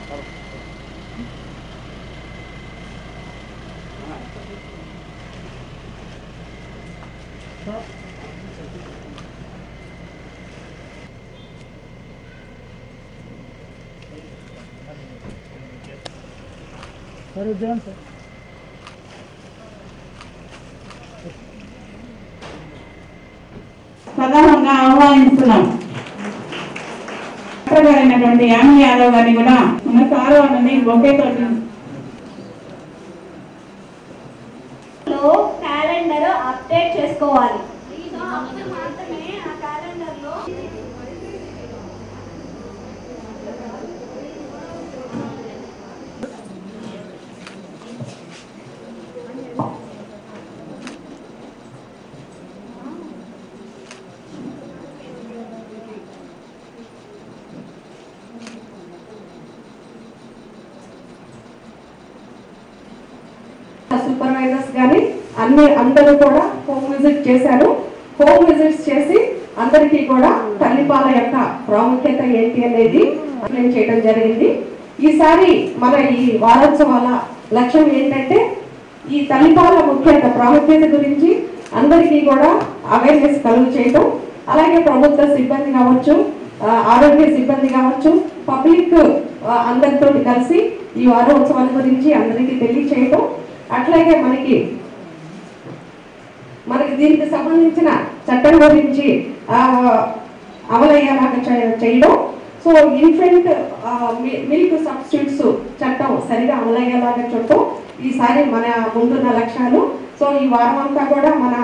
Sir उद्यान sir ప్రధానంగా ఆహ్వానిస్తున్నాం. గారైనటువంటి యామి యాదవ్ గారిని కూడా మన సారు అన్నది ఒకేతో క్యాలెండర్ అప్డేట్ చేసుకోవాలి. మాత్రమే ఆ క్యాలెండర్ లో సూపర్వైజర్స్ కానీ అందరూ కూడా హోమ్ విజిట్ చేశారు. హోమ్ విజిట్స్ చేసి అందరికీ కూడా తల్లిపాల యొక్క ప్రాముఖ్యత ఏంటి అనేది ఎక్స్ప్లెయిన్ చేయడం జరిగింది. ఈసారి మన ఈ వారోత్సవాల లక్ష్యం ఏంటంటే ఈ తల్లిపాల ప్రాముఖ్యత గురించి అందరికీ కూడా అవేర్నెస్ కలుగు చేయడం, అలాగే ప్రభుత్వ సిబ్బంది కావచ్చు, ఆరోగ్య సిబ్బంది కావచ్చు, పబ్లిక్ అందరితో కలిసి ఈ వారోత్సవాల గురించి అందరికీ తెలియచేయడం, అట్లాగే మనకి దీనికి సంబంధించిన చట్టం గురించి అమలయ్యేలాగా చేయడం. సో ఇన్ఫెంట్ మిల్క్ సబ్స్టిట్యూట్స్ చట్టం సరిగా అమలయ్యేలాగా చూడటం ఈసారి మన ముందున్న లక్ష్యాలు. సో ఈ వారం అంతా కూడా మన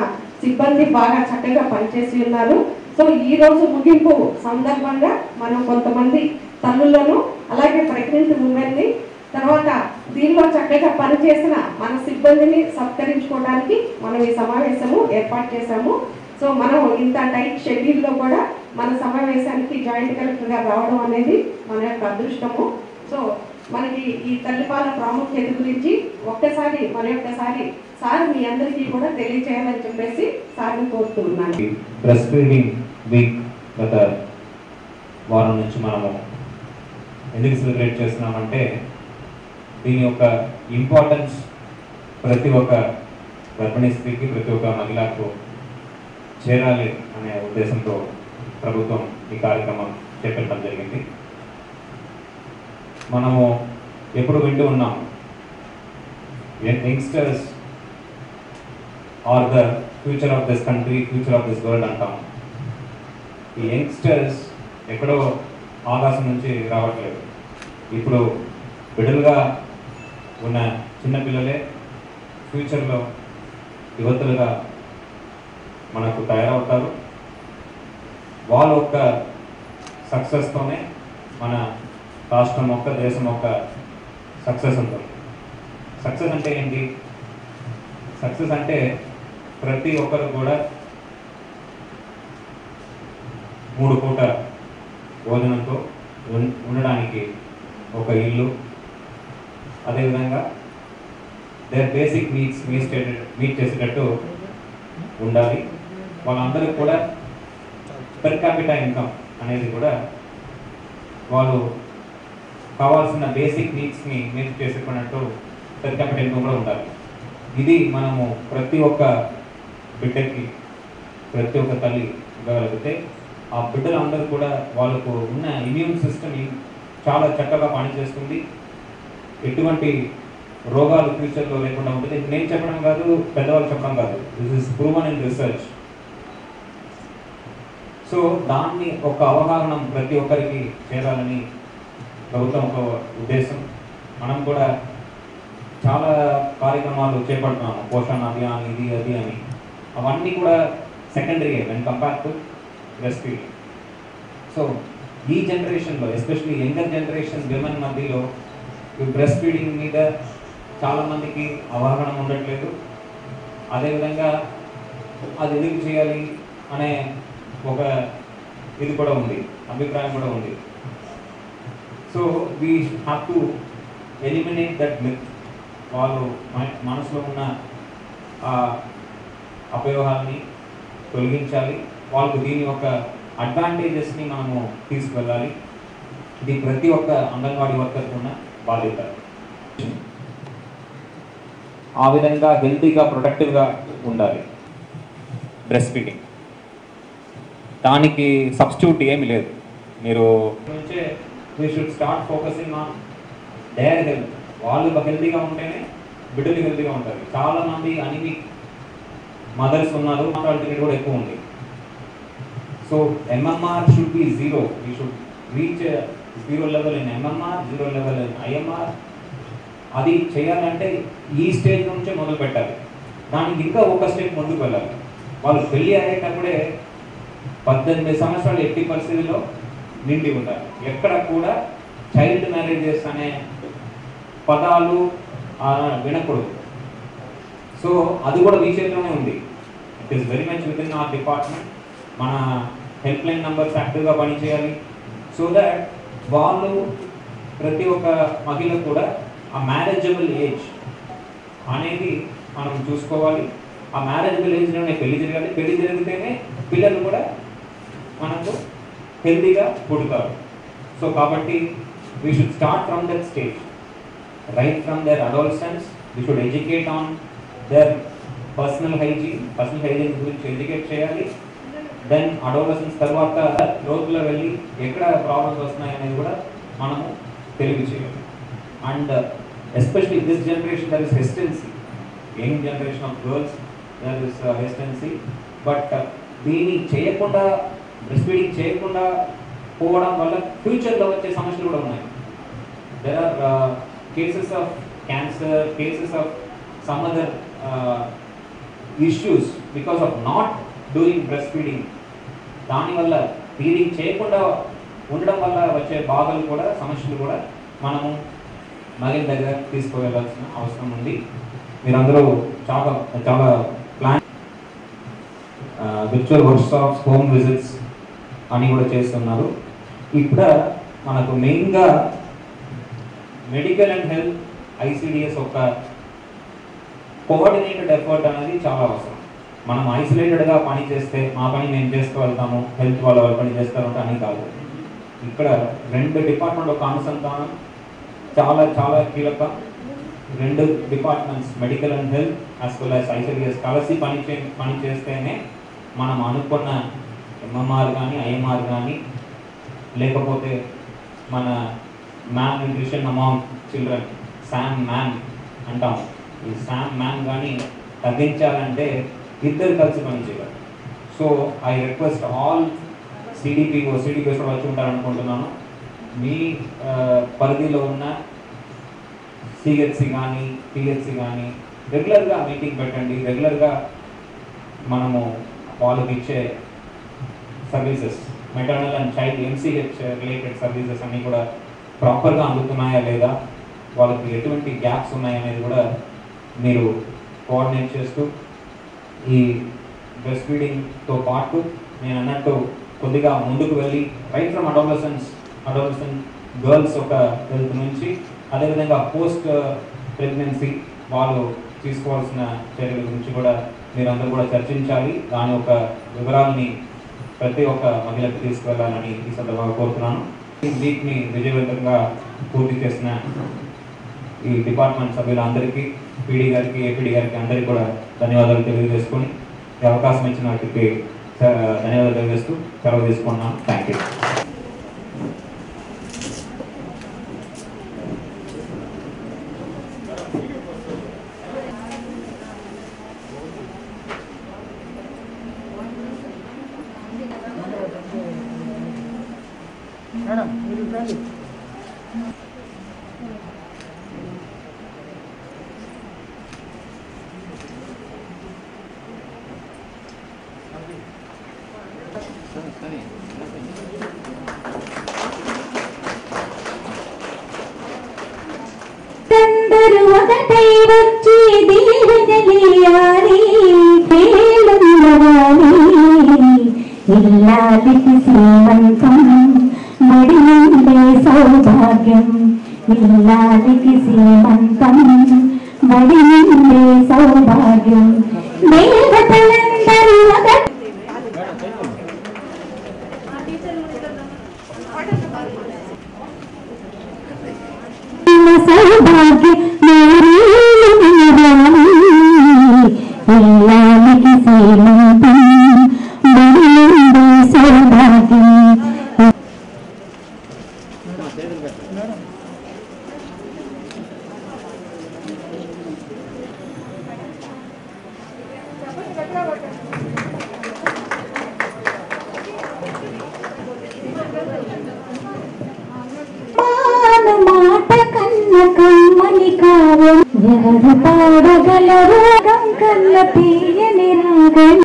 సిబ్బంది బాగా చక్కగా పనిచేసి ఉన్నారు. సో ఈ రోజు ముగింపు సందర్భంగా మనం కొంతమంది తల్లులను అలాగే ప్రెగ్నెంట్ ఉమెన్ని తర్వాత దీనిలో చక్కగా పనిచేసిన మన సిబ్బందిని సత్కరించుకోవడానికి మనం ఈ సమావేశము ఏర్పాటు చేశాము. సో మనం ఇంత టైట్ షెడ్యూల్లో కూడా మన సమావేశానికి జాయింట్ కలెక్టర్గా రావడం అనేది మన యొక్క అదృష్టము. సో మనకి ఈ తల్లిపాల ప్రాముఖ్యత గురించి ఒక్కసారి సార్ మీ అందరికీ కూడా తెలియజేయాలని చెప్పేసి సార్ని కోరుతున్నాను. బ్రెస్ట్ ఫీడింగ్ వీక్ గత వారం నుంచి మనము ఎందుకు సెలబ్రేట్ చేస్తున్నామంటే దీని యొక్క ఇంపార్టెన్స్ ప్రతి ఒక్క గర్భిణీ స్త్రీకి, ప్రతి ఒక్క మహిళకు చేరాలి అనే ఉద్దేశంతో ప్రభుత్వం ఈ కార్యక్రమం చేపట్టడం జరిగింది. మనము ఎప్పుడు వింటూ ఉన్నాం, youngsters are the future of this country, future of this world అంటాం. ఈ యంగ్స్టర్స్ ఎక్కడో ఆకాశం నుంచి రావట్లేదు. ఇప్పుడు బిడ్డలుగా ఉన్న చిన్నపిల్లలే ఫ్యూచర్లో యువతులుగా మనకు తయారవుతారు. వాళ్ళ యొక్క సక్సెస్తోనే మన రాష్ట్రం యొక్క, దేశం యొక్క సక్సెస్ ఉంటుంది. సక్సెస్ అంటే ఏంటి? సక్సెస్ అంటే ప్రతి ఒక్కరు కూడా 3 పూట భోజనంతో ఉండడానికి ఒక ఇల్లు, అదేవిధంగా దేర్ బేసిక్ నీడ్స్ మీట్ చేసేటట్టు ఉండాలి. వాళ్ళందరికీ కూడా పెర్ క్యాపిటల్ ఇన్కమ్ అనేది కూడా వాళ్ళు కావాల్సిన బేసిక్ నీడ్స్ని మీట్ చేసుకున్నట్టు పెర్ క్యాపిటల్ ఇన్కమ్ కూడా ఉండాలి. ఇది మనము ప్రతి ఒక్క బిడ్డకి, ప్రతి ఒక్క తల్లి ఇవ్వగలిగితే ఆ బిడ్డలందరూ కూడా వాళ్ళకు ఉన్న ఇమ్యూన్ సిస్టమ్ చాలా చక్కగా పనిచేస్తుంది. ఎటువంటి రోగాలు ఫ్యూచర్లో లేకుండా ఉంటుంది. నేను చెప్పడం కాదు, పెద్దవాళ్ళు చెప్పడం కాదు, this is proven in research. So దాన్ని ఒక అవగాహన ప్రతి ఒక్కరికి చేరాలని ప్రభుత్వం ఒక ఉద్దేశం. మనం కూడా చాలా కార్యక్రమాలు చేపడుతున్నాము, పోషణ అభియాన్, ఇది అది అని. అవన్నీ కూడా secondary when compare to breast feeding. So ఈ జనరేషన్లో, ఎస్పెషలీ యంగర్ జనరేషన్ విమెన్ మధ్యలో ఈ బ్రెస్ట్ ఫీడింగ్ మీద చాలామందికి అవగాహన ఉండట్లేదు. అదేవిధంగా అది ఎందుకు చేయాలి అనే ఒక ఇది కూడా ఉంది, అభిప్రాయం కూడా ఉంది. So we have to eliminate that myth. వాళ్ళు మనసులో ఉన్న అపయోగాల్ని తొలగించాలి. వాళ్ళకు దీని యొక్క అడ్వాంటేజెస్ని మనము తీసుకువెళ్ళాలి. ఇది ప్రతి ఒక్క అంగన్వాడీ వర్కర్కి ఉన్న బాధ్యత. ఆ విధంగా హెల్తీగా ప్రొడక్టివ్గా ఉండాలి బ్రెస్ట్ ఫీడింగ్. దానికి సబ్స్టిట్యూట్ ఏమి లేదు. మీరు నుంచే we should start focusing on their health. వాళ్ళు హెల్తీగా ఉంటేనే బిడ్డలు హెల్తీగా ఉంటారు. చాలామంది అనిమిక్ మదర్స్ ఉన్నారు, మార్టాలిటీ కూడా ఎక్కువ ఉంది. So MMR should be zero. We should reach zero level in MMR, zero level in IMR. అది చేయాలంటే ఈ స్టేజ్ నుంచే మొదలు పెట్టాలి. దానికి ఇంకా ఒక స్టేజ్ ముందుకు వెళ్ళాలి. వాళ్ళు పెళ్ళి అయ్యేటప్పుడే 18 సంవత్సరాలు ఎట్టి పరిస్థితుల్లో నిండి ఉండాలి. ఎక్కడ కూడా చైల్డ్ మ్యారేజెస్ అనే పదాలు వినకూడదు. సో అది కూడా మీ చేతిలోనే ఉంది. It is very much with in our department. మన హెల్ప్ లైన్ నంబర్స్ యాక్టివ్గా పనిచేయాలి. సో దట్ వాళ్ళు ప్రతి ఒక్క మహిళ కూడా ఆ మ్యారేజబుల్ ఏజ్ అనేది మనం చూసుకోవాలి. ఆ మ్యారేజబుల్ ఏజ్లోనే పెళ్లి జరగాలి. పెళ్లి జరిగితేనే పిల్లలు కూడా మనకు హెల్తీగా పుడతారు. సో కాబట్టి we should start from that stage, right from their adolescence. We should educate on their personal hygiene గురించి ఎడ్యుకేట్ చేయాలి. దెన్ అడాలసెన్స్ తర్వాత లోతులో వెళ్ళి ఎక్కడ ప్రాబ్లమ్స్ వస్తున్నాయి అనేది కూడా మనము తెలియజేయాలి. And especially this generation there is hesitancy. Young generation of girls there is hesitancy. But దీన్ని చేయకుండా, బ్రెస్ట్ ఫీడింగ్ చేయకుండా పోవడం వల్ల ఫ్యూచర్లో వచ్చే సమస్యలు కూడా ఉన్నాయి. There are cases of cancer, cases of some other issues because of not doing breast feeding. దానివల్ల ఫీడింగ్ చేయకుండా ఉండడం వల్ల వచ్చే బాధలు కూడా, సమస్యలు కూడా మనము మహిళ దగ్గర తీసుకువెళ్ళాల్సిన అవసరం ఉంది. మీరందరూ చాలా చాలా plan virtual workshops, home visits అని కూడా చేస్తున్నారు. ఇప్పుడు మనకు మెయిన్గా మెడికల్ అండ్ హెల్త్ ఐసిడిఎస్ ఒక కోఆర్డినేటెడ్ ఎఫర్ట్ అనేది చాలా అవసరం. మనం ఐసోలేటెడ్గా పని చేస్తే మా పని మేము చేసుకువెళ్తాము, హెల్త్ వాళ్ళ పని చేస్తారంటే అని కాదు. ఇక్కడ రెండు డిపార్ట్మెంట్ ఒక అనుసంధానం చాలా చాలా కీలకం. రెండు departments medical and health as well as ICDS కలిసి పని చేస్తేనే మనం అనుకున్న ఎంఎంఆర్ కానీ, ఐఎంఆర్ కానీ, లేకపోతే మన man nutrition among children, Sam man అంటాం. ఈ శామ్ మ్యాన్ కానీ తగ్గించాలంటే ఇద్దరు కలిసి పనిచేయాలి. So I request all CDPOs కూడా వచ్చి ఉంటారనుకుంటున్నాను. మీ పరిధిలో ఉన్న సిహెచ్సి కానీ, పిహెచ్సి కానీ రెగ్యులర్గా మీటింగ్ పెట్టండి. రెగ్యులర్గా మనము వాళ్ళకి ఇచ్చే services, maternal and child MCh related services అన్నీ కూడా ప్రాపర్గా అందుతున్నాయా లేదా, వాళ్ళకి ఎటువంటి గ్యాప్స్ ఉన్నాయనేది కూడా మీరు కోఆర్డినేట్ చేస్తూ, ఈ బ్రెస్ట్ ఫీడింగ్తో పాటు నేను అన్నట్టు కొద్దిగా ముందుకు వెళ్ళి రైట్ ఫ్రమ్ అడాలసెంట్ గర్ల్స్ ఒక హెల్త్ నుంచి, అదేవిధంగా పోస్ట్ ప్రెగ్నెన్సీ వాళ్ళు తీసుకోవాల్సిన చర్యల గురించి కూడా మీరందరూ కూడా చర్చించాలి. దాని యొక్క వివరాలని ప్రతి ఒక్క మహిళకు తీసుకువెళ్ళాలని ఈ సందర్భంగా కోరుతున్నాను. ఈ వీక్ని విజయవంతంగా పూర్తి చేసిన ఈ డిపార్ట్మెంట్ సభ్యులందరికీ, పీడీ గారికి, ఏపీడీ గారికి అందరికీ కూడా ధన్యవాదాలు తెలియజేసుకొని ఈ అవకాశం ఇచ్చిన వాటికి ధన్యవాదాలు తెలియజేస్తూ సెలవు తీసుకున్నాను. Thank you. అందరూ ఒకటై వచ్చి దీవెనలియాలి, పేలున్నవాలి. ఇల్లాలికి శ్రీమంతం, బడి నుండే సౌభాగ్యం. ఇల్లాలికి శ్రీమంతం, బడి నుండే సౌభాగ్యం. దేవతలందరూ ఒకటి. సౌభాగ్య ఇల్లానికి శ్రీమంతం బడినిండే సౌభాగ్యం. మాట కన్న కమ్మని కావ్యం ఎవరు పాడగలరు కన్న తీయని రాగం.